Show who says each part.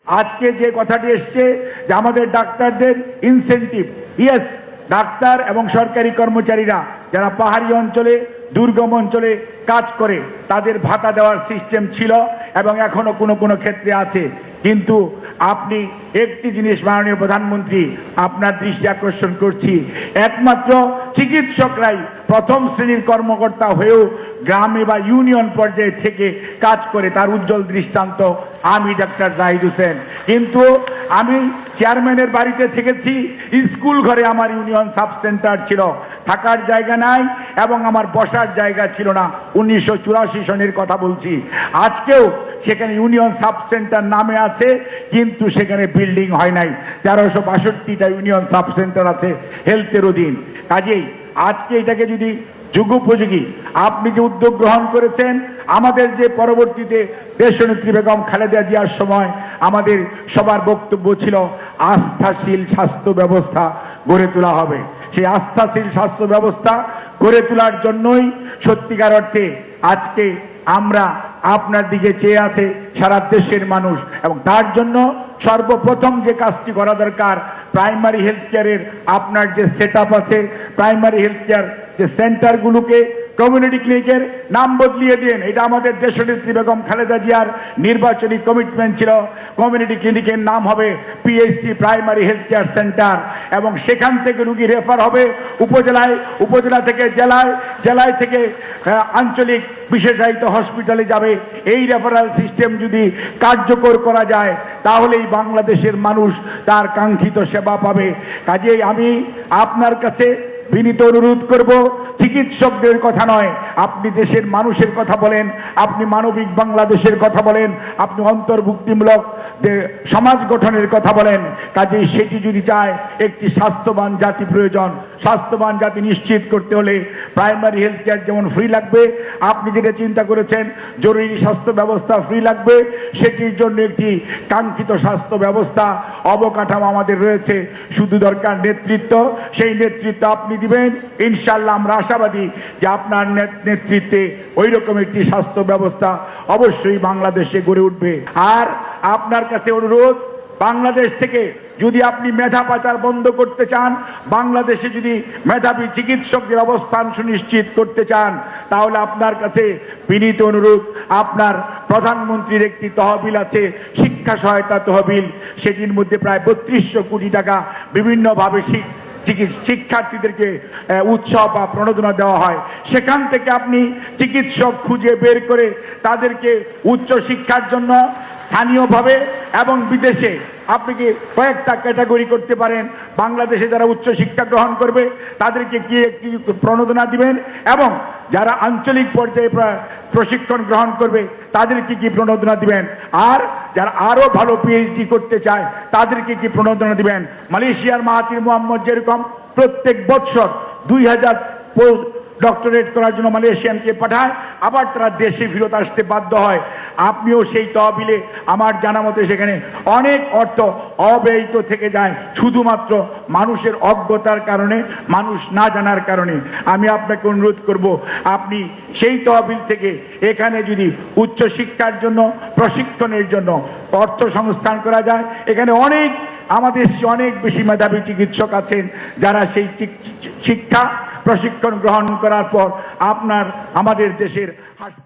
Speaker 1: আজকে যে কথাটি এসছে যে আমাদের ডাক্তারদের ইনসেনটিভ, ইয়েস, ডাক্তার এবং সরকারি কর্মচারীরা যারা পাহাড়ি অঞ্চলে দুর্গম অঞ্চলে কাজ করে তাদের ভাতা দেওয়ার সিস্টেম ছিল এবং এখনো কোনো ক্ষেত্রে আছে। কিন্তু আপনি একটি জিনিস মাননীয় প্রধানমন্ত্রী আপনার দৃষ্টি আকর্ষণ করছি, একমাত্র চিকিৎসকরাই প্রথম শ্রেণীর কর্মকর্তা হয়েও গ্রামে বা ইউনিয়ন পর্যায়ে থেকে কাজ করে, তার উজ্জ্বল দৃষ্টান্ত আমি ডাক্তার জাহিদ হোসেন। কিন্তু আমি চেয়ারম্যানের বাড়িতে থেকেছি, স্কুল ঘরে আমার ইউনিয়ন সাব সেন্টার ছিল, থাকার জায়গা নাই এবং আমার বসার জায়গা ছিল না। 1984 সনের কথা বলছি। আজকেও সেখানে ইউনিয়ন সাব সেন্টার নামে আছে, কিন্তু সেখানে বিল্ডিং হয় নাই। 1362টা ইউনিয়ন সাব সেন্টার আছে হেলথের অধীন। কাজেই আজকে এটাকে যদি যুগোপযোগী আপনি যে উদ্যোগ গ্রহণ করেছেন, আমাদের যে পরবর্তীতে দেশনেত্রী বেগম খালেদা জিয়ার সময় আমাদের সবার বক্তব্য ছিল আস্থাশীল স্বাস্থ্য ব্যবস্থা গড়ে তোলা হবে। সেই আস্থাশীল স্বাস্থ্য ব্যবস্থা গড়ে তোলার জন্যই সত্যিকার অর্থে আজকে আমরা আপনার দিকে চেয়ে আছে সারা দেশের মানুষ, এবং তার জন্য সর্বপ্রথম যে কাজটি করা দরকার, প্রাইমারি হেলথ কেয়ারের আপনার যে সেটআপ আছে, প্রাইমারি হেলথ কেয়ার যে সেন্টারগুলোকে কমিউনিটি ক্লিনিকের নাম বদলিয়ে দিন। এটা আমাদের দেশনেত্রী বেগম খালেদা জিয়ার নির্বাচনী কমিটমেন্ট ছিল। কমিউনিটি ক্লিনিকের নাম হবে PHC, primary health care centre, এবং সেখান থেকে রুগী রেফার হবে উপজেলায়, উপজেলা থেকে জেলায়, জেলায় থেকে আঞ্চলিক বিশেষায়িত হসপিটালে যাবে। এই রেফারাল সিস্টেম যদি কার্যকর করা যায় তাহলেই বাংলাদেশের মানুষ তার কাঙ্ক্ষিত সেবা পাবে। কাজেই আমি আপনার কাছে বিনীত অনুরোধ করব, চিকিৎসকদের কথা নয়, আপনি দেশের মানুষের কথা বলেন, আপনি মানবিক বাংলাদেশের কথা বলেন, আপনি অন্তর্ভুক্তিমূলক সমাজ গঠনের কথা বলেন। কাজেই সেটি যদি চায়, একটি স্বাস্থ্যবান জাতি প্রয়োজন। স্বাস্থ্যবান জাতি নিশ্চিত করতে হলে প্রাইমারি হেলথ কেয়ার যেমন ফ্রি লাগবে, আপনি যেটা চিন্তা করেছেন জরুরি স্বাস্থ্য ব্যবস্থা ফ্রি লাগবে, সেটির জন্য একটি কাঙ্ক্ষিত স্বাস্থ্য ব্যবস্থা অবকাঠামো আমাদের রয়েছে। শুধু দরকার নেতৃত্ব, সেই নেতৃত্ব আপনি দিবেন। ইনশাআল্লাহ আমরা আশাবাদী যে আপনার নেতৃত্বে ওই রকম একটি স্বাস্থ্য ব্যবস্থা অবশ্যই বাংলাদেশে গড়ে উঠবে। আর আপনার কাছে অনুরোধ, বাংলাদেশ থেকে যদি আপনি মেধা পাচার বন্ধ করতে চান, বাংলাদেশে যদি মেধাবী চিকিৎসকদের অবস্থান সুনিশ্চিত করতে চান, তাহলে আপনার কাছে বিনীত অনুরোধ, আপনার প্রধানমন্ত্রীর একটি তহবিল আছে, শিক্ষা সহায়তা তহবিল, সেটির মধ্যে প্রায় 3200 কোটি টাকা বিভিন্নভাবে শিক্ষার্থীদেরকে উৎসাহ বা প্রণোদনা দেওয়া হয়। সেখান থেকে আপনি চিকিৎসক খুঁজে বের করে তাদেরকে উচ্চ শিক্ষার জন্য স্থানীয়ভাবে এবং বিদেশে আপনি কি কয়েকটা ক্যাটাগরি করতে পারেন। বাংলাদেশে যারা উচ্চ শিক্ষা গ্রহণ করবে তাদেরকে কি প্রণোদনা দিবেন, এবং যারা আঞ্চলিক পর্যায়ে প্রশিক্ষণ গ্রহণ করবে তাদেরকে কি প্রণোদনা দিবেন, আর যারা আরো ভালো পিএইচডি করতে চায় তাদেরকে কি প্রণোদনা দিবেন। মালয়েশিয়ার মাহাথির মোহাম্মদ যেরকম প্রত্যেক বছর 2000 ডক্টরেট করার জন্য মালয়েশিয়ানকে পাঠায়, আবার তারা দেশে ফেরত আসতে বাধ্য হয়। আপনিও সেই তহবিলে আমার জানা মতে সেখানে অনেক অর্থ অব্যয়িত থেকে যায়, শুধুমাত্র মানুষের অজ্ঞতার কারণে, মানুষ না জানার কারণে। আমি আপনাকে অনুরোধ করব, আপনি সেই তহবিল থেকে এখানে যদি উচ্চ শিক্ষার জন্য, প্রশিক্ষণের জন্য অর্থ সংস্থান করা যায়, এখানে আমাদের অনেক বেশি মেধাবী চিকিৎসক আছেন যারা সেই শিক্ষা প্রশিক্ষণ গ্রহণ করার পর আমাদের দেশের হাসপাতাল